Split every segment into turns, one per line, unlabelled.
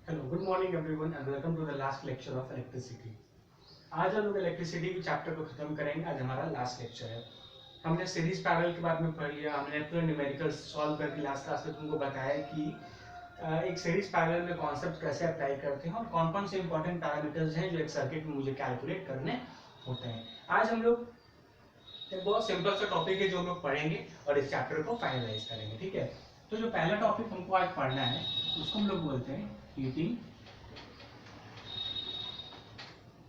Hello, good morning everyone and welcome to the last lecture of electricity. आज हम लोग electricity के chapter को खत्म करेंगे। आज हमारा लास्ट लेक्चर है। हमने सीरीज पैरेलल के बारे में पढ़ लिया। हमने पूरे न्यूमेरिकल्स सॉल्व करके लास्ट क्लास में तुमको बताया कि एक सीरीज पैरेलल में कॉन्सेप्ट कैसे अप्लाई करते हैं और कौन कौन से इंपॉर्टेंट पैरामीटर्स हैं जो एक सर्किट में मुझे कैलकुलेट करने होते हैं। आज हम लोग एक बहुत सिंपल सा टॉपिक है जो हम लोग पढ़ेंगे और इस चैप्टर को फाइनलाइज करेंगे। ठीक है, तो जो पहला टॉपिक हमको आज पढ़ना है उसको हम लोग बोलते हैं heating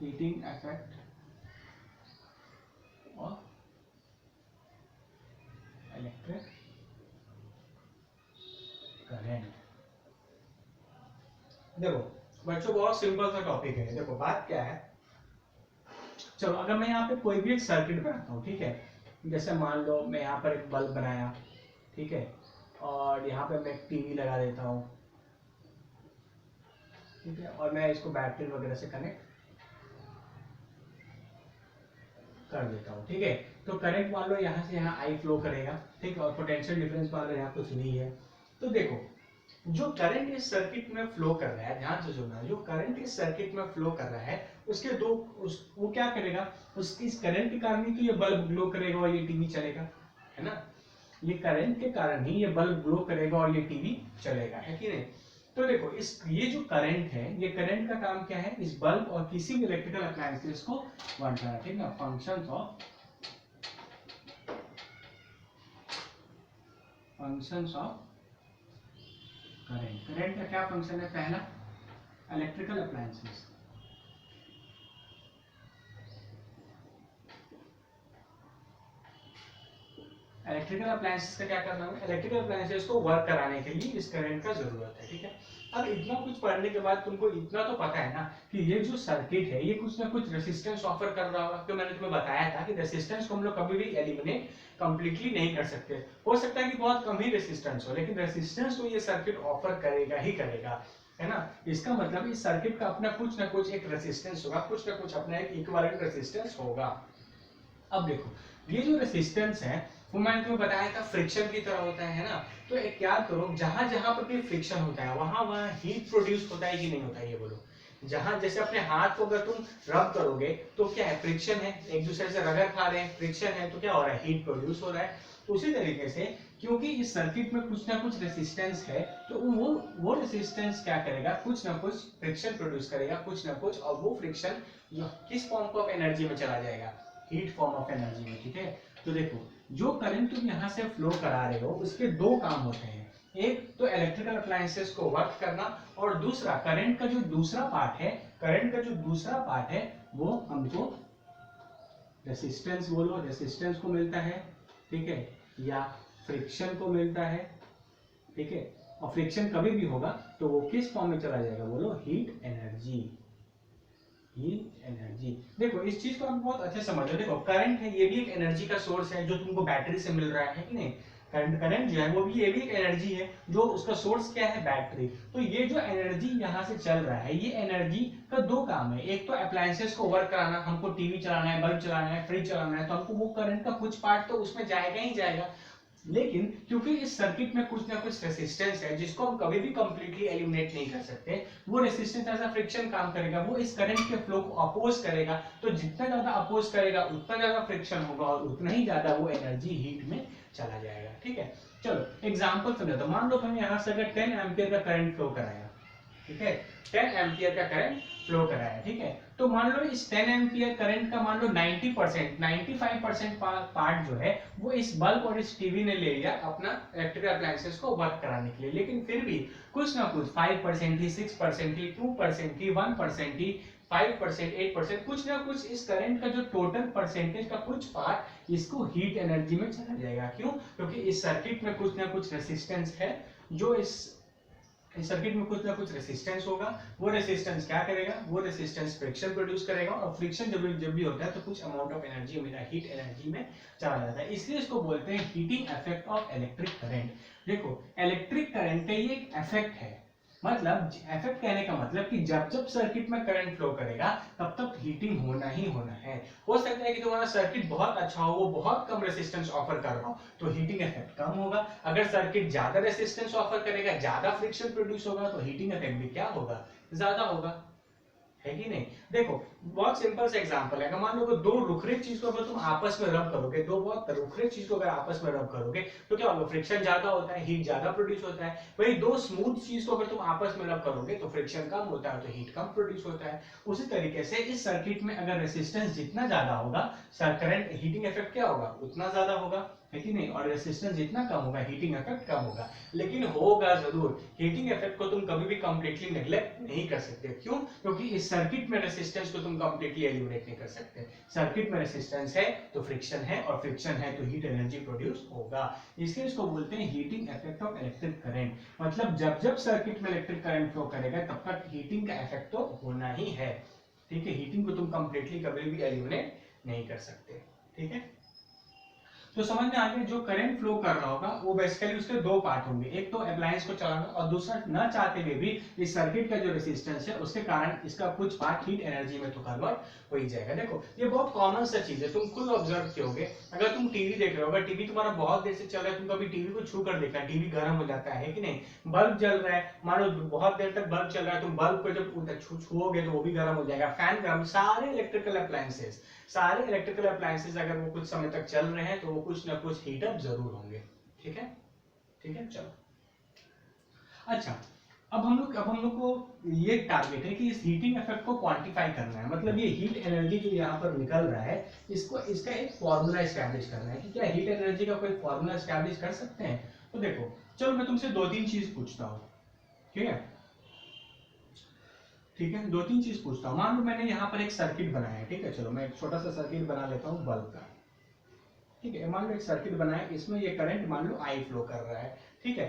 effect of electric current. देखो बच्चों, बहुत सिंपल सा टॉपिक है। देखो बात क्या है, चलो अगर मैं यहाँ पे कोई भी एक सर्किट बनाता हूँ, ठीक है, जैसे मान लो मैं यहाँ पर एक बल्ब बनाया, ठीक है, और यहाँ पे मैं एक टीवी लगा देता हूँ, ठीक है, और मैं इसको बैटरी वगैरह से कनेक्ट कर देता हूँ, ठीक है। तो करंट मान लो यहाँ से यहाँ आई फ्लो करेगा, ठीक है, और पोटेंशियल डिफरेंस मान लो यहाँ कुछ नहीं है। तो देखो जो करंट इस सर्किट में फ्लो कर रहा है, ध्यान से सुनना, जो करंट इस सर्किट में फ्लो कर रहा है उसके वो क्या करेगा, इस करंट के कारण ही तो ये बल्ब ग्लो करेगा और ये टीवी चलेगा, है ना। ये करंट के कारण ही ये बल्ब ग्लो करेगा और ये टीवी चलेगा, है कि नहीं। तो देखो ये जो करंट है, ये करंट का काम क्या है, इस बल्ब और किसी भी इलेक्ट्रिकल अप्लायंसेस को बांटना है, ठीक है। फंक्शंस ऑफ करंट का क्या फंक्शन है, पहला इलेक्ट्रिकल अप्लायंसेस, इलेक्ट्रिकल अप्लायंसेस का क्या करना है, इलेक्ट्रिकल अप्लायंसेस को वर्क कराने के लिए इस करंट का जरूरत है, ठीक है। अब इतना कुछ पढ़ने के बाद तुमको इतना तो पता है ना कि ये जो सर्किट है ये कुछ ना कुछ रेसिस्टेंस ऑफर कर रहा होगा। तो मैंने तुम्हें बताया था कि रेसिस्टेंस को हम लोग कभी भी एलिमिनेट कंप्लीटली नहीं कर सकते। हो सकता है कि बहुत कम ही रेसिस्टेंस हो, लेकिन रेसिस्टेंस तो ये सर्किट ऑफर करेगा ही करेगा, है ना। इसका मतलब इस सर्किट का अपना कुछ ना कुछ एक रेसिस्टेंस होगा, कुछ ना कुछ अपना एक इक्विवेलेंट रेसिस्टेंस होगा। अब देखो ये जो रेसिस्टेंस है वो मैंने तुम्हें बताया था फ्रिक्शन की तरह होता है ना। तो एक याद करो, जहां जहां पर भी फ्रिक्शन होता है वहां वहां हीट प्रोड्यूस होता है कि नहीं होता है, ये बोलो। जहां जैसे अपने हाथ को अगर तुम रब करोगे तो क्या है, फ्रिक्शन है, एक दूसरे से रगड़ खा रहे हैं, फ्रिक्शन है, तो क्या हो रहा है, हीट प्रोड्यूस हो रहा है। उसी तरीके से क्योंकि इस सर्किट में कुछ ना कुछ रेसिस्टेंस है तो वो रेसिस्टेंस क्या करेगा, कुछ ना कुछ फ्रिक्शन प्रोड्यूस करेगा, कुछ ना कुछ, और वो फ्रिक्शन किस फॉर्म ऑफ एनर्जी में चला जाएगा, हीट फॉर्म ऑफ एनर्जी में, ठीक है। तो देखो जो करंट तुम यहाँ से फ्लो करा रहे हो उसके दो काम होते हैं, एक तो इलेक्ट्रिकल अप्लायंसेस को वर्क करना, और दूसरा करंट का जो दूसरा पार्ट है, करंट का जो दूसरा पार्ट है वो हमको रेसिस्टेंस बोलो, रेसिस्टेंस को मिलता है, ठीक है, या फ्रिक्शन को मिलता है, ठीक है। और फ्रिक्शन कभी भी होगा तो वो किस फॉर्म में चला जाएगा, बोलो हीट एनर्जी, हीट एनर्जी। देखो इस चीज को आप बहुत अच्छे समझो। देखो करंट है, ये भी एक एनर्जी का सोर्स है जो तुमको बैटरी से मिल रहा है कि नहीं। करंट जो है वो भी, ये भी एक एनर्जी है जो उसका सोर्स क्या है, बैटरी। तो ये जो एनर्जी यहाँ से चल रहा है, ये एनर्जी का दो काम है, एक तो अप्लायंसेस को वर्क कराना, हमको टीवी चलाना है, बल्ब चलाना है, फ्रिज चलाना है, तो हमको वो करंट का कुछ पार्ट तो उसमें जाएगा ही जाएगा। लेकिन क्योंकि इस सर्किट में कुछ ना कुछ रेसिस्टेंस है जिसको हम कभी भी कंप्लीटली एलिमिनेट नहीं कर सकते, वो रेसिस्टेंस एज अ फ्रिक्शन काम करेगा, वो इस करंट के फ्लो को अपोज करेगा। तो जितना ज्यादा अपोज करेगा उतना ज्यादा फ्रिक्शन होगा और उतना ही ज्यादा वो एनर्जी हीट में चला जाएगा, ठीक है। चलो एग्जांपल समझो, तो मान लो मैंने यहाँ से अगर 10 एम्पियर का करंट फ्लो कराया, ठीक है, 10 एम्पियर का करंट फ्लो कराया, ठीक है। तो मान लो इस 10 एम्पियर करंट का मान लो 90%, 95% पार्ट जो है वो इस बल्ब और इस टीवी ने ले लिया अपना इलेक्ट्रिकल अप्लायंसेस को वर्क कराने के लिए। लेकिन फिर भी कुछ ना कुछ 5% ही, 6% ही, 2% ही, 1% ही, 5%, 8%, कुछ ना कुछ इस करंट का जो टोटल परसेंटेज का कुछ पार्ट इसको हीट एनर्जी में चला जाएगा। क्यों? क्योंकि इस सर्किट में कुछ ना कुछ रेसिस्टेंस है, जो इस सर्किट में कुछ ना कुछ रेसिस्टेंस होगा। वो रेसिस्टेंस क्या करेगा, वो रेसिस्टेंस फ्रिक्शन प्रोड्यूस करेगा, और फ्रिक्शन जब भी होता है तो कुछ अमाउंट ऑफ एनर्जी मेरा हीट एनर्जी में चला जाता है। इसलिए इसको बोलते हैं heating effect of electric current. देखो इलेक्ट्रिक करंट का ये एक इफेक्ट है, मतलब इफेक्ट कहने का मतलब कि जब जब सर्किट में करंट फ्लो करेगा तब तक हीटिंग होना ही होना है। हो सकता है कि तुम्हारा सर्किट बहुत अच्छा हो, वो बहुत कम रेसिस्टेंस ऑफर कर रहा हो, तो हीटिंग इफेक्ट कम होगा। अगर सर्किट ज्यादा रेसिस्टेंस ऑफर करेगा, ज्यादा फ्रिक्शन प्रोड्यूस होगा, तो हीटिंग इफेक्ट भी क्या होगा, ज्यादा होगा, है कि नहीं। देखो बहुत सिंपल सा एग्जांपल है, अगर मान लो कि दो रुखरे चीज को अगर तुम आपस में रब करोगे, दो बहुत रुखरे चीज को अगर आपस में रब करोगे तो क्या होगा, फ्रिक्शन ज्यादा होता है, हीट ज्यादा प्रोड्यूस होता है। वही दो स्मूथ चीज को अगर तुम आपस में रब करोगे तो फ्रिक्शन कम होता है, तो हीट कम प्रोड्यूस होता है। उसी तरीके से इस सर्किट में अगर रेसिस्टेंस जितना ज्यादा होगा, करंट हीटिंग इफेक्ट क्या होगा, उतना ज्यादा होगा, है कि नहीं। और रेसिस्टेंस जितना कम होगा, हीटिंग इफेक्ट कम होगा। लेकिन होगा जरूर, हीटिंग इफेक्ट को तुम कभी भी कंप्लीटली नेग्लेक्ट नहीं कर सकते। क्यों? क्योंकि इस सर्किट में रेसिस्टेंस को तुम कंप्लीटली एलिमिनेट नहीं कर सकते। सर्किट में रेसिस्टेंस है तो फ्रिक्शन है, और फ्रिक्शन है तो हीट एनर्जी प्रोड्यूस होगा। इसलिए इसको बोलते हैं heating effect of electric current. मतलब जब जब सर्किट में इलेक्ट्रिक करंट फ्लो करेगा तब तक हीटिंग का इफेक्ट तो होना ही है। ठीक है, हीटिंग को तुम कंप्लीटली कभी भी एलिमिनेट नहीं कर सकते। ठीक है, तो समझ में आ गया, जो करंट फ्लो कर रहा होगा वो बेसिकली उसके दो पार्ट होंगे, एक तो अप्लायंस को चलाना, और दूसरा न चाहते हुए भी इस सर्किट का जो रेजिस्टेंस है उसके कारण इसका कुछ पार्ट हीट एनर्जी में तो कन्वर्ट हो ही जाएगा। देखो ये बहुत कॉमन सा चीज है, तुम खुद ऑब्जर्व कियोगे। अगर तुम टीवी देख रहे हो, अगर टीवी तुम्हारा बहुत देर से चल रहा है, तुम कभी टीवी को छू कर देखा, टीवी गर्म हो जाता है कि नहीं। बल्ब जल रहा है, मानो बहुत देर तक बल्ब चल रहा है, तुम बल्ब को जब छुओगे तो वो भी गर्म हो जाएगा। फैन गर्म, सारे इलेक्ट्रिकल अप्लायंसेस अगर वो कुछ समय तक चल रहे हैं तो वो कुछ ना कुछ हीट अप जरूर होंगे। ठीक है, ठीक है, चलो। अच्छा, अब हम लोग को ये टारगेट है कि इस हीटिंग इफेक्ट को क्वांटिफाई करना है। मतलब ये हीट एनर्जी जो यहाँ पर निकल रहा है, इसका एक फॉर्मूला एस्टैब्लिश करना है कि क्या हीट एनर्जी का कोई फॉर्मूला एस्टैब्लिश कर सकते हैं। तो देखो, चलो मैं तुमसे दो तीन चीज पूछता हूँ। ठीक है, ठीक है, दो तीन चीज पूछता हूँ। मान लो मैंने यहाँ पर एक सर्किट बनाया है, ठीक है, चलो मैं एक छोटा सा सर्किट बना लेता हूँ बल्ब का। ठीक है, मान लो एक सर्किट बनाया, इसमें ये करंट मान लो आई फ्लो कर रहा है। ठीक है,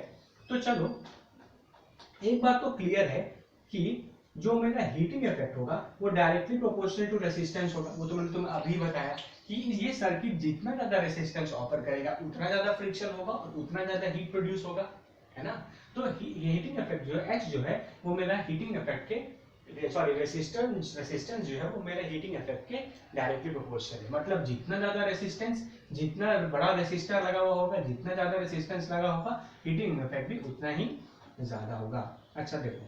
तो चलो एक बात तो क्लियर है कि जो मेरा हीटिंग इफेक्ट होगा वो डायरेक्टली प्रोपोर्शनल टू रेसिस्टेंस होगा। वो तो मैंने तुम्हें अभी बताया कि ये सर्किट जितना ज्यादा रेसिस्टेंस ऑफर करेगा उतना ज्यादा फ्रिक्शन होगा और उतना ज्यादा हीट प्रोड्यूस होगा, है ना। तो हीटिंग इफेक्ट जो है, एच जो है, वो मेरा हीटिंग इफेक्ट के रेसिस्टेंस जो है वो मेरे हीटिंग इफेक्ट के डायरेक्टली प्रोपोर्शनल है। मतलब जितना ज्यादा रेसिस्टेंस, जितना बड़ा रेसिस्टर लगा हुआ होगा, जितना ज्यादा रेसिस्टेंस लगा होगा, हीटिंग इफेक्ट भी उतना ही ज्यादा होगा। अच्छा देखो,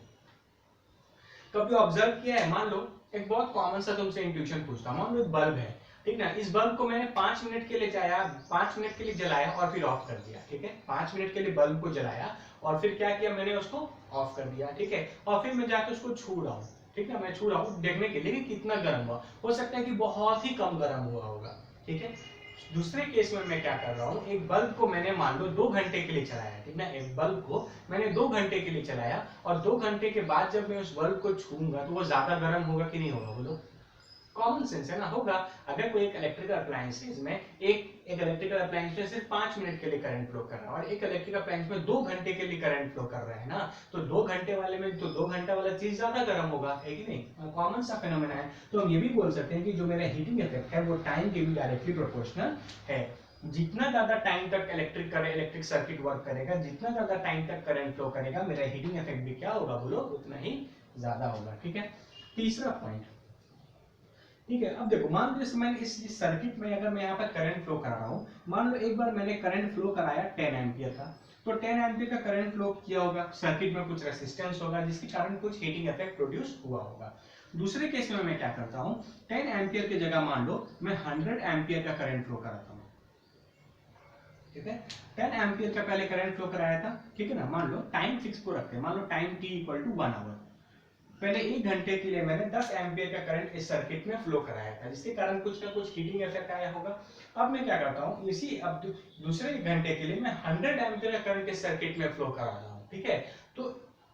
कभी ऑब्जर्व किया है, मान लो एक बहुत कॉमन सा तुमसे इंट्यूशन पूछता हूं। मान लो एक बल्ब है, ठीक ना, इस बल्ब को मैंने 5 मिनट के लिए जलाया, 5 मिनट के लिए जलाया और फिर ऑफ कर दिया। ठीक है, 5 मिनट के लिए बल्ब को जलाया और फिर क्या किया, मैंने उसको ऑफ कर दिया। ठीक है, और फिर मैं जाकर उसको छू रहा हूँ, ठीक है, मैं छू रहा हूँ देखने के लिए कि कितना गर्म हुआ। हो सकता है कि बहुत ही कम गर्म हुआ होगा। ठीक है, दूसरे केस में मैं क्या कर रहा हूँ, एक बल्ब को मैंने मान लो 2 घंटे के लिए चलाया, ठीक ना, एक बल्ब को मैंने 2 घंटे के लिए चलाया और 2 घंटे के बाद जब मैं उस बल्ब को छूंगा तो वो ज्यादा गर्म होगा कि नहीं होगा, बोलो। कॉमन सेंस है ना, होगा। अगर कोई एक इलेक्ट्रिकल अप्लायंसेस में एक इलेक्ट्रिकल अप्लायंस में सिर्फ 5 मिनट के लिए करंट फ्लो कर रहा है और एक इलेक्ट्रिकल अप्लायंस में 2 घंटे के लिए करंट फ्लो कर रहा है ना, तो 2 घंटे वाले में तो 2 घंटा वाला चीज ज्यादा गर्म होगा, है कि नहीं। कॉमन सा फेनोमेना है। तो हम ये भी बोल सकते हैं कि जो मेरा हीटिंग इफेक्ट है वो टाइम के भी डायरेक्टली प्रोपोर्शनल है। जितना ज्यादा टाइम तक इलेक्ट्रिक सर्किट वर्क करेगा, जितना ज्यादा टाइम तक करंट फ्लो करेगा, मेरा हीटिंग इफेक्ट भी क्या होगा, बोलो, उतना ही ज्यादा होगा। ठीक है, तीसरा पॉइंट। ठीक है, अब देखो, मान लो जैसे मैंने इस सर्किट में अगर मैं यहाँ पर करंट फ्लो करा रहा हूँ, मान लो एक बार मैंने करंट फ्लो कराया 10 एम्पियर का, तो 10 एम्पियर का करंट फ्लो किया होगा, सर्किट में कुछ रेसिस्टेंस होगा जिसके कारण कुछ हीटिंग इफेक्ट प्रोड्यूस हुआ होगा। दूसरे केस में मैं क्या करता हूँ, 10 एम्पियर की जगह मान लो मैं 100 एम्पियर का करंट फ्लो कराता हूँ। ठीक है, 10 एम्पियर का पहले करंट फ्लो कराया था, ठीक है ना, मान लो टाइम फिक्स को रखते हैं, मान लो time t equal to 1 hour. पहले 1 घंटे के लिए मैंने 10 एम्पियर का करंट इस सर्किट में फ्लो कराया था जिसके कारण कुछ ना कुछ हीटिंग इफेक्ट आया होगा। अब मैं क्या करता हूँ, इसी अब दूसरे घंटे के लिए मैं 100 एम्पियर का करंट इस सर्किट में फ्लो करा रहा हूँ। ठीक है, तो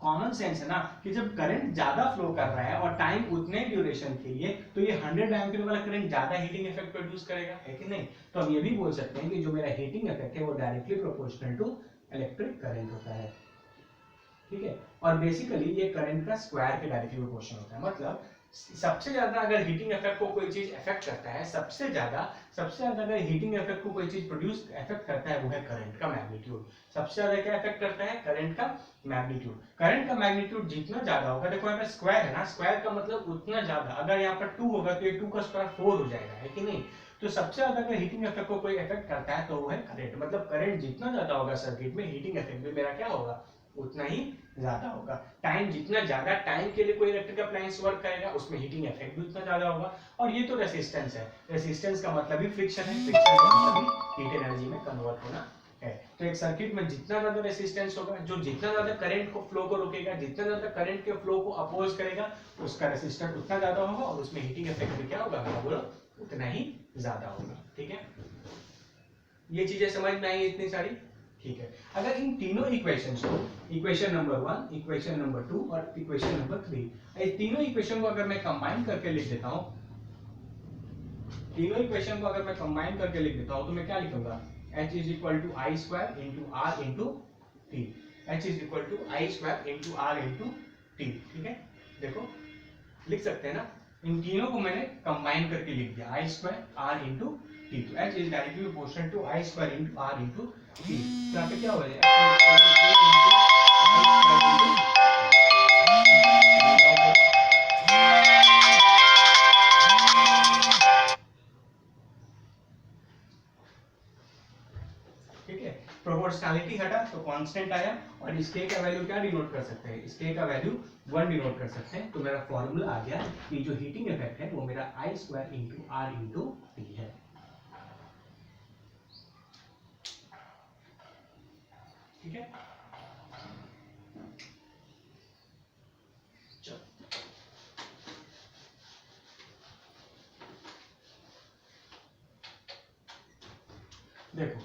कॉमन सेंस है ना कि जब करंट ज्यादा फ्लो कर रहा है और टाइम उतने ड्यूरेशन के लिए, तो ये 100 एम्पियर वाला करंट ज्यादा हीटिंग इफेक्ट प्रोड्यूस करेगा, है कि नहीं। तो हम ये भी बोल सकते हैं कि जो मेरा हीटिंग इफेक्ट है वो directly proportional to electric current होता है। ठीक है, और बेसिकली ये करंट का स्क्वायर के डायरेक्टली प्रोपोर्शनल होता है। मतलब सबसे ज्यादा अगर हीटिंग इफेक्ट को कोई चीज इफेक्ट करता है, सबसे ज्यादा अगर हीटिंग इफेक्ट को कोई चीज प्रोड्यूस इफेक्ट करता है वो है करंट का मैग्नीट्यूड। सबसे ज्यादा क्या इफेक्ट करता है? करंट का मैग्नीट्यूड। करंट का मैग्नीट्यूड जितना ज्यादा होगा, देखो यहाँ पे स्क्वायर है ना, स्क्वायर का मतलब उतना ज्यादा, अगर यहाँ पर 2 होगा तो ये 2 का स्क्वायर 4 हो जाएगा, है कि नहीं? तो सबसे ज्यादा अगर हीटिंग इफेक्ट को कोई इफेक्ट करता है तो वो है करंट। मतलब करंट जितना ज्यादा होगा सर्किट में, हीटिंग इफेक्ट भी मेरा क्या होगा? उतना ही ज्यादा होगा। टाइम जितना ज्यादा टाइम के लिए कोई इलेक्ट्रिक अप्लायंस वर्क करेगा, उसमें हीटिंग इफेक्ट भी उतना ज्यादा होगा। और ये तो रेसिस्टेंस है, रेसिस्टेंस का मतलब भी फ्रिक्शन है, फ्रिक्शन का मतलब भी हीट एनर्जी में कन्वर्ट होना है। तो एक सर्किट में जितना ज्यादा रेसिस्टेंस होगा, जो जितना ज्यादा करंट को फ्लो को रोकेगा, जितना ज्यादा करंट के फ्लो को अपोज करेगा, उसका रेसिस्टेंस उतना ज्यादा होगा और उसमें हीटिंग इफेक्ट भी क्या होगा? बोलो उतना ही ज्यादा होगा। ठीक है, ये चीजें समझ में आई इतनी सारी? ठीक है। अगर इन तीनों इक्वेशंस को, इक्वेशन नंबर 1, इक्वेशन नंबर 2 और इक्वेशन नंबर 3, ये तीनों इक्वेशन को अगर मैं कंबाइन करके लिख देता हूं, तीनों इक्वेशन को अगर मैं कंबाइन करके लिख देता हूं तो मैं क्या लिखूंगा? h is equal to I square into R into T. h is equal to I square into R into T. ठीक है, देखो लिख सकते हैं ना, इन तीनों को मैंने कंबाइन करके लिख दिया, I square R into T. तो h is directly proportional to I square into R into T. तो यहाँ पे क्या हो जाएगा? ठीक है, प्रोपोर्शनलिटी हटा तो कांस्टेंट आया, और इस k का वैल्यू क्या डिनोट कर सकते हैं? इस k का वैल्यू 1 डिनोट कर सकते हैं। तो मेरा फॉर्मूला आ गया कि जो हीटिंग इफेक्ट है वो मेरा I square into R into T है। ठीक है, देखो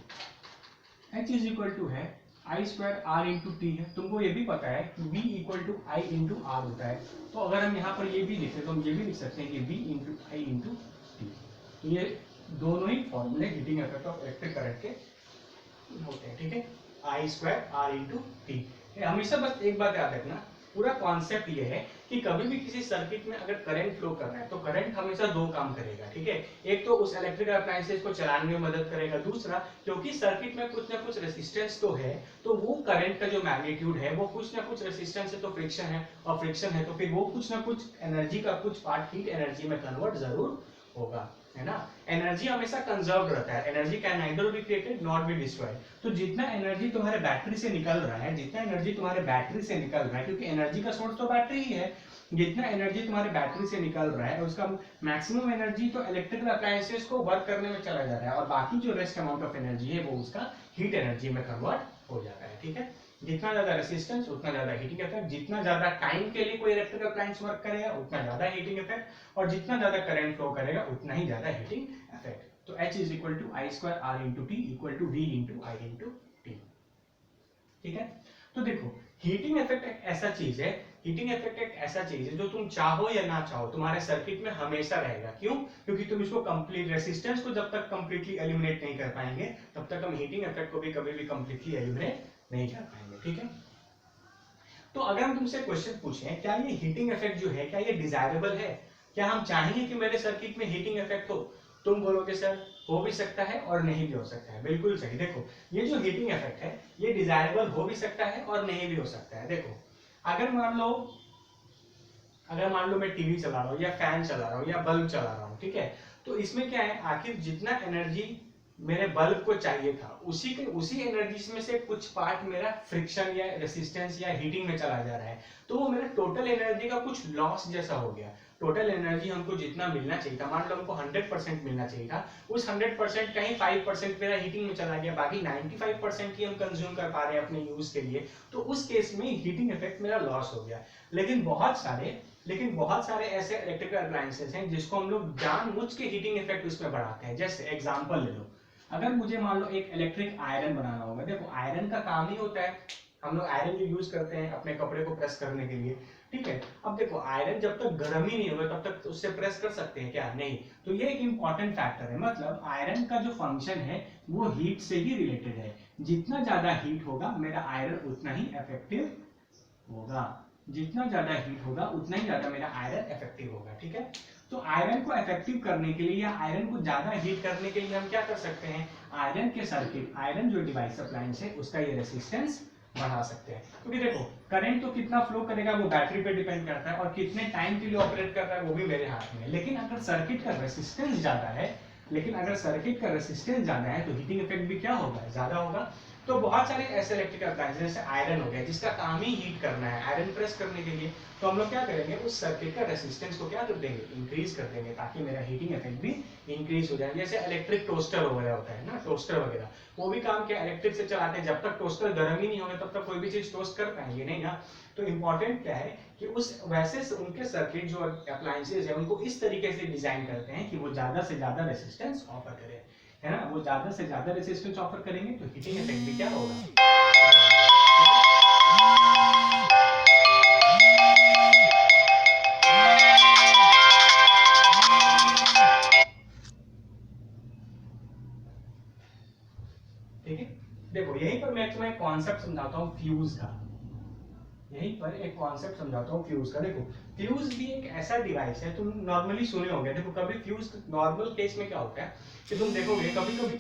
h इज इक्वल टू है I square R into T है। तुमको ये भी पता है कि v equal to I into R होता है। तो अगर हम यहाँ पर ये भी लिखें तो हम ये भी लिख सकते हैं कि v into I into T. तो ये दोनों ही फॉर्मूले heating effect of electric current के होते हैं। ठीक है, I square R into T. हमेशा बस एक बात याद रखना, पूरा कॉन्सेप्ट ये है कि कभी भी किसी सर्किट में अगर करंट फ्लो कर रहा है तो करंट हमेशा दो काम करेगा। ठीक है, एक तो उस इलेक्ट्रिकल अप्लायंसेस को चलाने में मदद करेगा, दूसरा क्योंकि सर्किट में कुछ ना कुछ रेजिस्टेंस तो है, तो वो करंट का जो मैग्नीट्यूड है वो कुछ ना कुछ रेजिस्टेंस है तो फ्रिक्शन है, और फ्रिक्शन है तो फिर वो कुछ ना कुछ एनर्जी का कुछ पार्ट हीट एनर्जी में कन्वर्ट जरूर होगा, है ना। एनर्जी हमेशा कंजर्व रहता है, energy can neither be created not be destroyed. तो जितना एनर्जी तुम्हारे बैटरी से निकल रहा है, जितना एनर्जी तुम्हारे बैटरी से निकल रहा है, क्योंकि एनर्जी का सोर्स तो बैटरी ही है, जितना एनर्जी तुम्हारे बैटरी से निकल रहा है उसका मैक्सिमम एनर्जी तो इलेक्ट्रिकल अप्लायंसेस को वर्क करने में चला जा रहा है, और बाकी जो रेस्ट अमाउंट ऑफ एनर्जी है वो उसका हीट एनर्जी में कन्वर्ट हो जाता है। ठीक है, जितना ज्यादा रेसिस्टेंस उतना ज्यादा हीटिंग इफेक्ट, जितना ज्यादा टाइम के लिए कोई इलेक्ट्रिकल अप्लायंस वर्क करेगा उतना ज्यादा हीटिंग इफेक्ट, और जितना ज्यादा करंट फ्लो करेगा उतना ही ज्यादा हीटिंग इफेक्ट। तो H is equal to I square R into T equal to V into I into T. ठीक है, तो देखो हीटिंग इफेक्ट एक ऐसा चीज है, हीटिंग इफेक्ट एक ऐसा चीज है जो तुम चाहो या ना चाहो तुम्हारे सर्किट में हमेशा रहेगा। क्यों? क्योंकि तुम इसको कंप्लीट रेसिस्टेंस को जब तक कंप्लीटली एलिमिनेट नहीं कर पाएंगे तब तक हम हीटिंग इफेक्ट को भी कभी भी कंप्लीटली एलिमिनेट नहीं कर पाएंगे। ठीक है, तो अगर हम तुमसे क्वेश्चन पूछें क्या ये हीटिंग इफेक्ट जो है क्या ये डिजायरेबल है, क्या हम चाहेंगे कि मेरे सर्किट में हीटिंग इफेक्ट हो? तुम बोलोगे सर हो भी सकता है और नहीं भी हो सकता है। बिल्कुल सही। देखो ये जो हीटिंग इफेक्ट है ये डिजायरेबल हो भी सकता है और नहीं भी हो सकता है। देखो अगर मान लो मैं टीवी चला रहा हूँ या फैन चला रहा हूँ या बल्ब चला रहा हूँ, ठीक है, तो इसमें क्या है, आखिर जितना एनर्जी मेरे बल्ब को चाहिए था उसी एनर्जी में से कुछ पार्ट मेरा फ्रिक्शन या रेसिस्टेंस या हीटिंग में चला जा रहा है, तो वो मेरा टोटल एनर्जी का कुछ लॉस जैसा हो गया। टोटल एनर्जी हमको जितना मिलना चाहिए था, मान लो हमको 100% मिलना चाहिए था, उस 100% का ही 5% मेरा हीटिंग में चला गया, बाकी 95% ही हम कंज्यूम कर पा रहे हैं अपने यूज के लिए, तो उस केस में हीटिंग इफेक्ट मेरा लॉस हो गया। लेकिन बहुत सारे ऐसे इलेक्ट्रिकल अप्लायंसेस हैं जिसको हम लोग जानबूझ के हीटिंग इफेक्ट उसमें बढ़ाते हैं। जैसे एग्जांपल ले लो, अगर मुझे मान लो एक इलेक्ट्रिक आयरन बनाना होगा, देखो आयरन का काम ही होता है, हम लोग आयरन जो यूज करते हैं अपने कपड़े को प्रेस करने के लिए, ठीक है। अब देखो आयरन जब तक गर्म ही नहीं होगा तब तक उससे प्रेस कर सकते हैं क्या? नहीं। तो ये एक इंपॉर्टेंट फैक्टर है, मतलब आयरन का जो फंक्शन है वो हीट से ही रिलेटेड है। जितना ज्यादा हीट होगा मेरा आयरन उतना ही इफेक्टिव होगा। जितना ज्यादा हीट होगा उतना ही ज्यादा मेरा आयरन इफेक्टिव होगा, ठीक है। तो आयरन को इफेक्टिव करने के लिए या आयरन को ज्यादा हीट करने के लिए हम क्या कर सकते हैं, आयरन के सर्किट, आयरन जो डिवाइस अप्लायंस है उसका ये रेसिस्टेंस बढ़ा सकते हैं। क्योंकि देखो करंट तो कितना फ्लो करेगा वो बैटरी पे डिपेंड करता है, और कितने टाइम के लिए ऑपरेट कर रहा है वो भी मेरे हाथ में है। लेकिन अगर सर्किट का रेसिस्टेंस ज्यादा है, तो हीटिंग इफेक्ट भी क्या होगा, ज्यादा होगा। तो बहुत सारे ऐसे इलेक्ट्रिकल अप्लायंस जैसे आयरन हो गया जिसका काम ही हीट करना है, आयरन प्रेस करने के लिए, तो हम लोग क्या करेंगे, उस सर्किट का रेसिस्टेंस को क्या कर देंगे, इंक्रीज कर देंगे, ताकि मेरा हीटिंग इफेक्ट भी इंक्रीज हो जाए। जैसे इलेक्ट्रिक टोस्टर वगैरह होता है ना, टोस्टर वगैरह, वो भी काम क्या इलेक्ट्रिक से चलाते हैं। जब तक टोस्टर गर्म ही नहीं होगा तब तक कोई भी चीज टोस्ट कर पाएंगे नहीं ना। तो इंपॉर्टेंट क्या है कि उस वैसे उनके सर्किट जो अप्लायंसेज है उनको इस तरीके से डिजाइन करते हैं कि वो ज्यादा से ज्यादा रेसिस्टेंस ऑफर करें, है ना। वो ज्यादा से ज्यादा रेसिस्टेंस ऑफर करेंगे तो हीटिंग इफेक्ट भी क्या होगा। ठीक है, देखो यहीं पर मैं तुम्हें कॉन्सेप्ट समझाता हूँ फ्यूज का, यहीं पर एक कॉन्सेप्ट समझाता हूँ फ्यूज का। देखो फ्यूज भी एक ऐसा डिवाइस है, तुम नॉर्मली सुने होंगे। देखो कभी फ्यूज नॉर्मल केस में क्या होता है कि तुम देखोगे कभी कभी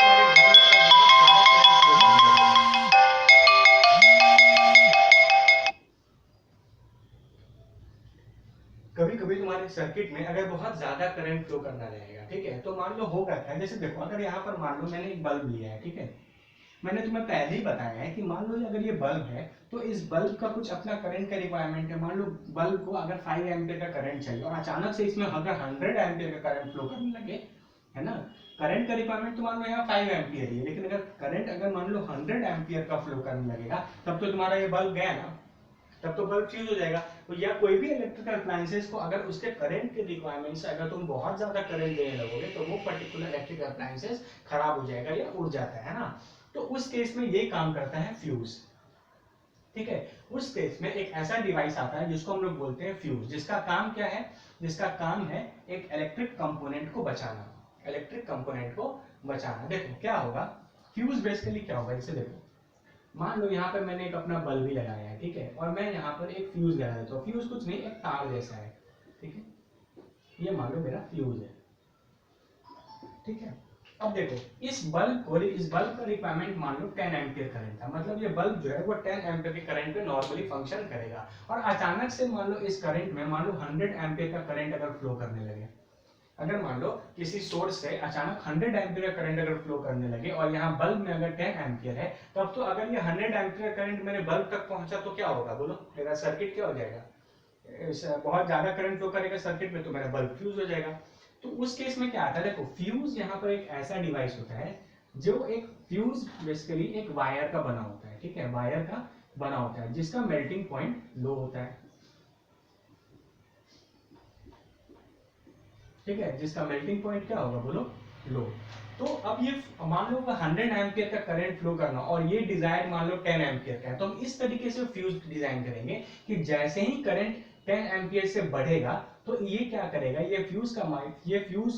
कभी कभी तुम्हारे सर्किट में अगर बहुत ज्यादा करंट फ्लो करना रहेगा, ठीक है, तो मान लो होगा क्या, जैसे देखो अगर यहाँ पर मान लो मैंने एक बल्ब लिया है, ठीक है, मैंने तुम्हें पहले ही बताया है कि मान लो अगर ये बल्ब है तो इस बल्ब का कुछ अपना करंट का रिक्वायरमेंट है। मान लो बल्ब को अगर 5 एम्पीयर का करंट चाहिए और अचानक से इसमें अगर 100 एम्पीयर का करंट फ्लो करने लगे, है ना, करंट का रिक्वायरमेंट तो मान लो यहाँ 5 एम्पीयर ही है, लेकिन अगर करंट अगर मान लो 100 एम्पीयर का फ्लो करने लगेगा तब तो तुम्हारा ये बल्ब गया ना, तब तो बल्ब फ्यूज हो जाएगा। तो या कोई भी इलेक्ट्रिकल अप्लायंसेस को अगर उसके करंट के रिक्वायरमेंट से अगर तुम बहुत ज्यादा करंट देने लगोगे तो वो पर्टिकुलर इलेक्ट्रिकल अप्लायंसेस खराब हो जाएगा या उड़ जाता है ना। तो उस केस में ये काम करता है फ्यूज, ठीक है। उस केस में एक ऐसा डिवाइस आता है जिसको हम लोग बोलते हैं फ्यूज, जिसका काम क्या है, जिसका काम है एक इलेक्ट्रिक कंपोनेंट को बचाना, इलेक्ट्रिक कंपोनेंट को बचाना। देखो क्या होगा, फ्यूज बेसिकली क्या होगा, जैसे देखो मान लो यहाँ पे मैंने एक अपना बल्ब ही लगाया है, ठीक है, और मैं यहाँ पर एक फ्यूज लगा देता हूँ। फ्यूज कुछ नहीं, एक तार जैसा है, ठीक है, ये मान लो मेरा फ्यूज है, ठीक है। अब देखो इस बल्ब का रिक्वायरमेंट मान लो 10 एम्पीयर करंट था, मतलब ये बल्ब जो है वो 10 एम्पीयर के करंट पे नॉर्मली फंक्शन करेगा। और अचानक से मान लो इस करंट में मान लो 100 एम्पीयर का करंट अगर फ्लो करने लगे, अगर मान लो किसी सोर्स से अचानक 100 एम्पीयर का करंट अगर फ्लो करने लगे और यहाँ बल्ब में अगर 10 एम्पीयर है, तब तो अगर ये 100 एम्पीयर करंट मेरे बल्ब तक पहुंचा तो क्या होगा, बोलो मेरा सर्किट क्या हो जाएगा, बहुत ज्यादा करंट फ्लो करेगा सर्किट में तो मेरा बल्ब फ्यूज हो जाएगा। तो उस केस में क्या आता है, देखो फ्यूज यहाँ पर एक ऐसा डिवाइस होता है जो एक फ्यूज बेसिकली एक वायर का बना होता है, ठीक है, वायर का बना होता है जिसका मेल्टिंग पॉइंट लो होता है, ठीक है, जिसका मेल्टिंग पॉइंट क्या होगा, बोलो लो। तो अब ये मान लो 100 एम्पीयर का करंट फ्लो करना और ये डिजायर मान लो 10 एम्पीयर का है, तो हम इस तरीके से फ्यूज डिजाइन करेंगे कि जैसे ही करंट 10 एम्पीयर से बढ़ेगा तो ये क्या करेगा, ये फ्यूज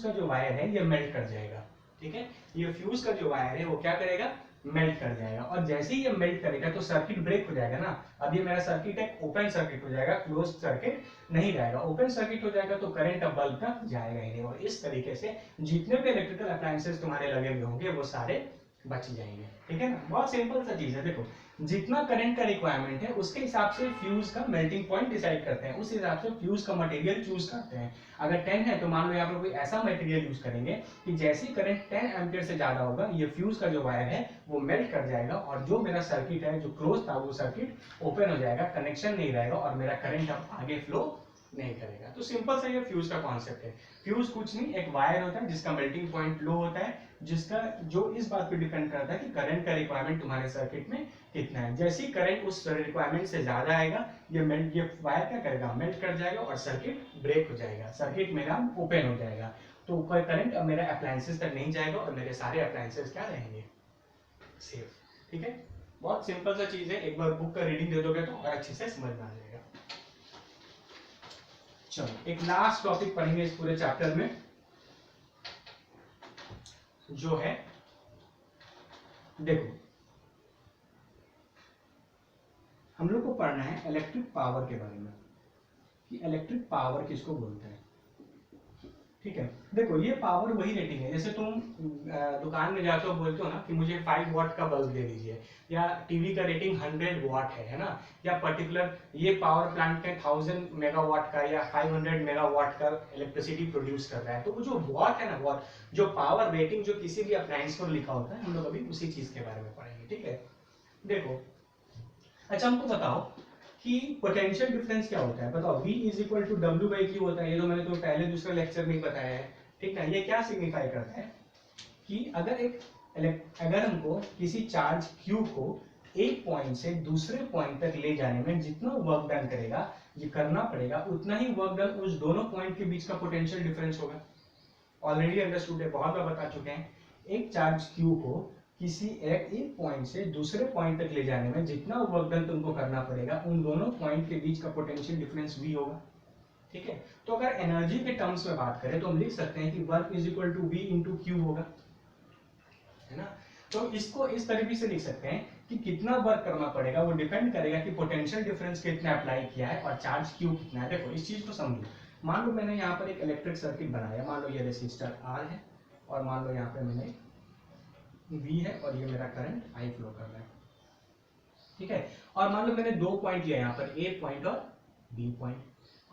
का जो वायर है ये मेल्ट कर जाएगा, ठीक है, ये फ्यूज का जो वायर है वो क्या करेगा, मेल्ट कर जाएगा। और जैसे ही ये मेल्ट करेगा तो सर्किट ब्रेक हो जाएगा ना। अब ये मेरा सर्किट एक ओपन सर्किट हो जाएगा, क्लोज सर्किट नहीं जाएगा। ओपन सर्किट हो जाएगा तो करंट अब बल्ब तक जाएगा ही नहीं, और इस तरीके से जितने भी इलेक्ट्रिकल अप्लायंसेस तुम्हारे लगे हुए होंगे वो सारे बच जाएंगे, ठीक है ना। बहुत सिंपल सा चीज है, देखो जितना करंट का रिक्वायरमेंट है उसके हिसाब से फ्यूज का मेल्टिंग पॉइंट डिसाइड करते हैं, उस हिसाब से फ्यूज का मटेरियल चूज करते हैं। अगर 10 है तो मान लो यहाँ पर कोई ऐसा मटेरियल यूज करेंगे कि जैसे ही करंट 10 एम्पीयर से ज्यादा होगा ये फ्यूज का जो वायर है वो मेल्ट कर जाएगा, और जो मेरा सर्किट है जो क्लोज था वो सर्किट ओपन हो जाएगा, कनेक्शन नहीं रहेगा और मेरा करंट अब आगे फ्लो नहीं करेगा। तो सिंपल सा ये फ्यूज का कॉन्सेप्ट है। फ्यूज कुछ नहीं, एक वायर होता है जिसका मेल्टिंग पॉइंट लो होता है, जिसका जो इस बात पे डिपेंड करता है कि करंट का रिक्वायरमेंट तुम्हारे सर्किट में कितना है। जैसे ही करंट उस रिक्वायरमेंट से ज्यादा आएगा ये वायर क्या करेगा, मेल्ट कर जाएगा और सर्किट ब्रेक हो जाएगा, सर्किट मेरा ओपन हो जाएगा। तो कोई करंट अब मेरा अप्लायंसेस तक नहीं जाएगा और मेरे सारे अप्लायंसेस क्या रहेंगे, सेफ, ठीक है। बहुत सिंपल सा चीज है, एक बार बुक का रीडिंग दे दोगे तो और अच्छे से समझ में आ जाएगा। चलो एक लास्ट टॉपिक पढ़ेंगे इस पूरे चैप्टर में, जो है देखो हम लोग को पढ़ना है इलेक्ट्रिक पावर के बारे में कि इलेक्ट्रिक पावर किसको बोलते हैं। ठीक है, देखो ये पावर वही रेटिंग है, जैसे तुम दुकान में जाते हो बोलते हो ना कि मुझे 5 वॉट का बल्ब दे दीजिए, या टीवी का रेटिंग 100 वॉट है ना, या पर्टिकुलर ये पावर प्लांट है 1000 मेगावाट का या 500 मेगावाट का इलेक्ट्रिसिटी प्रोड्यूस कर रहा है, तो वो जो वॉट है ना, वॉट जो पावर रेटिंग जो किसी भी अप्लायंस पर लिखा होता है, हम लोग अभी उसी चीज के बारे में पढ़ेंगे। ठीक है, देखो अच्छा हमको बताओ कि पोटेंशियल डिफरेंस क्या होता है, बताओ। V is equal to W by Q होता है, ये तो मैंने तो पहले दूसरे लेक्चर में ही बताया है। ठीक है, ये क्या सिग्निफाई करता है कि अगर हमको किसी चार्ज Q को एक पॉइंट से दूसरे पॉइंट तक ले जाने में जितना वर्क डन करेगा, ये करना पड़ेगा, उतना ही वर्क डन उस दोनों पॉइंट के बीच का पोटेंशियल डिफरेंस होगा। ऑलरेडी अंडरस्टूड है, बहुत बार बता चुके हैं। एक चार्ज Q को किसी एक पॉइंट से दूसरे पॉइंट तक ले जाने में जितना वर्क डन तुमको करना पड़ेगा, उन दोनों पॉइंट के बीच का पोटेंशियल डिफरेंस V होगा। ठीक है, तो अगर एनर्जी के टर्म्स में बात करें तो हम लिख सकते हैं कि work is equal to V into Q होगा, है ना। तो इसको इस तरीके से लिख सकते हैं कि कितना वर्क करना पड़ेगा वो डिपेंड करेगा कि पोटेंशियल डिफरेंस कितना अप्लाई किया है और चार्ज Q कितना है। देखो इस चीज को समझो, मान लो मैंने यहाँ पर एक इलेक्ट्रिक सर्किट बनाया, मान लो ये रेसिस्टर R है और मान लो यहाँ पे मैंने V है और ये मेरा करंट I फ्लो कर रहा है। ठीक है, और मान लो मैंने दो पॉइंट लिया यहाँ पर, A पॉइंट और B पॉइंट।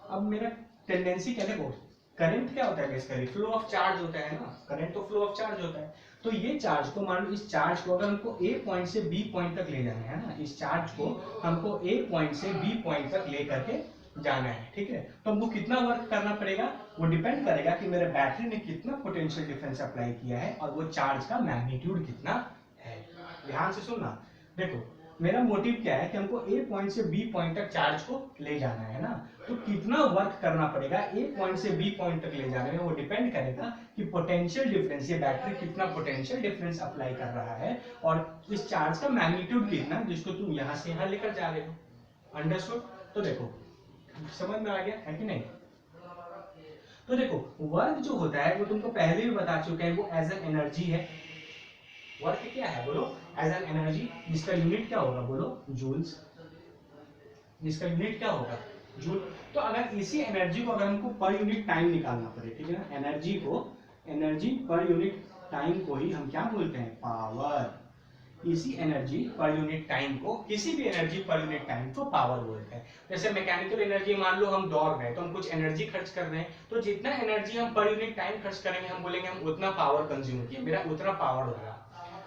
अब मेरा टेंडेंसी क्या, देखो करंट क्या होता है बेसिकली, फ्लो ऑफ चार्ज होता है ना, करंट तो फ्लो ऑफ चार्ज होता है। तो ये चार्ज को मान लो, इस चार्ज को अगर हमको A पॉइंट से B पॉइंट तक ले जाना है ना, इस चार्ज को हमको A पॉइंट से B पॉइंट तक ले करके जाना है। ठीक है, तो हमको कितना वर्क करना पड़ेगा वो डिपेंड करेगा कि मेरे बैटरी ने कितना पोटेंशियल डिफरेंस अप्लाई किया है और वो चार्ज का मैग्नीट्यूड कितना है। ध्यान से सुनना, देखो मेरा मोटिव क्या है कि हमको A पॉइंट से B पॉइंट तक चार्ज को ले जाना है ना, तो कितना वर्क करना पड़ेगा A पॉइंट से B पॉइंट तक ले जाने में वो डिपेंड करेगा कि पोटेंशियल डिफरेंस, ये बैटरी कितना पोटेंशियल डिफरेंस अप्लाई कर रहा है और इस चार्ज का मैग्नीट्यूड कितना, जिसको तुम यहाँ से यहाँ लेकर जा रहे हो। अंडरस्टूड? तो देखो समझ में आ गया है कि नहीं। तो देखो वर्क जो होता है वो तुमको पहले भी बता चुके हैं, वो एज एन एनर्जी है। वर्क क्या है बोलो, एज एन एनर्जी, जिसका यूनिट क्या होगा बोलो, जूल्स। जिसका यूनिट क्या होगा, जूल। तो अगर इसी एनर्जी को अगर हमको पर यूनिट टाइम निकालना पड़े, ठीक है ना, एनर्जी पर यूनिट टाइम को ही हम क्या बोलते हैं, पावर। इसी एनर्जी पर यूनिट टाइम को, किसी भी एनर्जी पर यूनिट टाइम को पावर बोलते हैं। जैसे मैकेनिकल एनर्जी, मान लो हम दौड़ रहे हैं तो हम कुछ एनर्जी खर्च कर रहे हैं, तो जितना एनर्जी हम पर यूनिट टाइम खर्च करेंगे हम बोलेंगे हम उतना पावर कंज्यूम किए, मेरा उतना पावर होगा।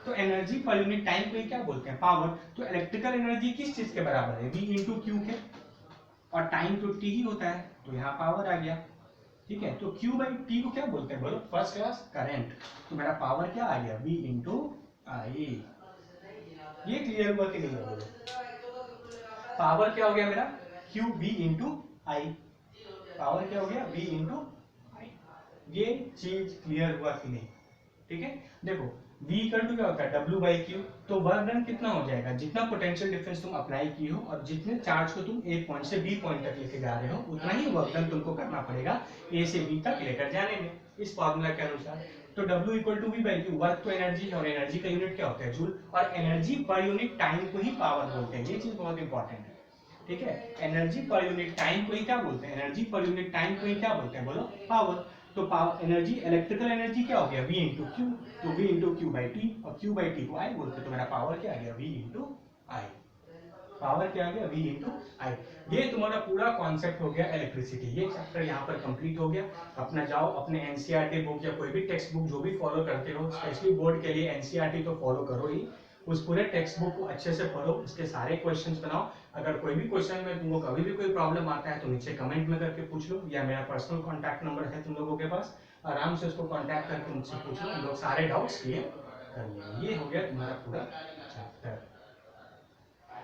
तो एनर्जी पर यूनिट टाइम को ही क्या बोलते हैं, पावर। तो इलेक्ट्रिकल एनर्जी किस चीज के बराबर है, V इंटू क्यू के, और टाइम तो T ही होता है, तो यहाँ पावर आ गया। ठीक है, तो Q बाई T को क्या बोलते हैं बोलो, फर्स्ट क्लास करंट। तो मेरा पावर क्या आ गया, V इंटू आई। ये क्लियर हुआ कि नहीं हुआ बोलो, पावर क्या हो गया मेरा, Q V इंटू आई। पावर क्या हो गया, V इंटू आई। ये चीज क्लियर हुआ कि नहीं। ठीक है, देखो V इक्वल टू क्या होता है, W बाई क्यू। तो वर्क डन कितना हो जाएगा, जितना पोटेंशियल डिफरेंस तुम अप्लाई की हो और जितने चार्ज को तुम A पॉइंट से B पॉइंट तक लेके जा रहे हो, उतना ही वर्क डन तुमको करना पड़ेगा A से B तक लेकर जाने में, इस फॉर्मूला के अनुसार। तो W equal to V by Q, work तो एनर्जी है और एनर्जी का यूनिट क्या होता है, जूल, और एनर्जी पर यूनिट टाइम को ही पावर बोलते हैं। ये चीज बहुत इंपॉर्टेंट है। ठीक है, एनर्जी पर यूनिट टाइम को ही क्या बोलते हैं, एनर्जी पर यूनिट टाइम को ही क्या बोलते हैं बोलो, पावर। तो पावर एनर्जी, इलेक्ट्रिकल एनर्जी क्या हो गया, V इंटू क्यू। तो V into Q by T, और क्यू बाई टी को आई बोलते हैं। तो मेरा पावर क्या आ गया, V इंटू आई। पावर क्या आ गया, V इंटू आई। ये तुम्हारा पूरा कॉन्सेप्ट हो गया इलेक्ट्रिसिटी। ये चैप्टर यहाँ पर कंप्लीट हो गया। अपना जाओ अपने एनसीईआरटी बुक या कोई भी टेक्स्ट बुक जो भी फॉलो करते हो, स्पेशली बोर्ड के लिए एनसीईआरटी तो फॉलो करो ही, उस पूरे टेक्स्ट बुक को अच्छे से पढ़ो, उसके सारे क्वेश्चंस बनाओ। अगर कोई भी क्वेश्चन में तुमको कभी भी कोई प्रॉब्लम आता है तो नीचे कमेंट में करके पूछ लो, या मेरा पर्सनल कॉन्टैक्ट नंबर है तुम लोगों के पास, आराम से उसको कॉन्टैक्ट करके मुझसे पूछ लो, हम लोग सारे डाउट्स क्लियर कर लेंगे। ये हो गया तुम्हारा पूरा चैप्टर।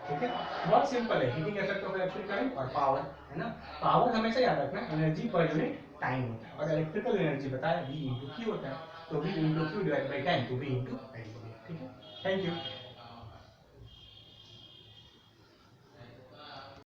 ठीक है, बहुत सिंपल है, heating effect of electric current और पावर, है ना। पावर हमेशा याद रखना एनर्जी पर यूनिट टाइम होता है, और इलेक्ट्रिकल एनर्जी बताया V इंटू क्यू होता है। तो V into Q divide by time, तो V इंटू टाइम। ठीक है, थैंक यू।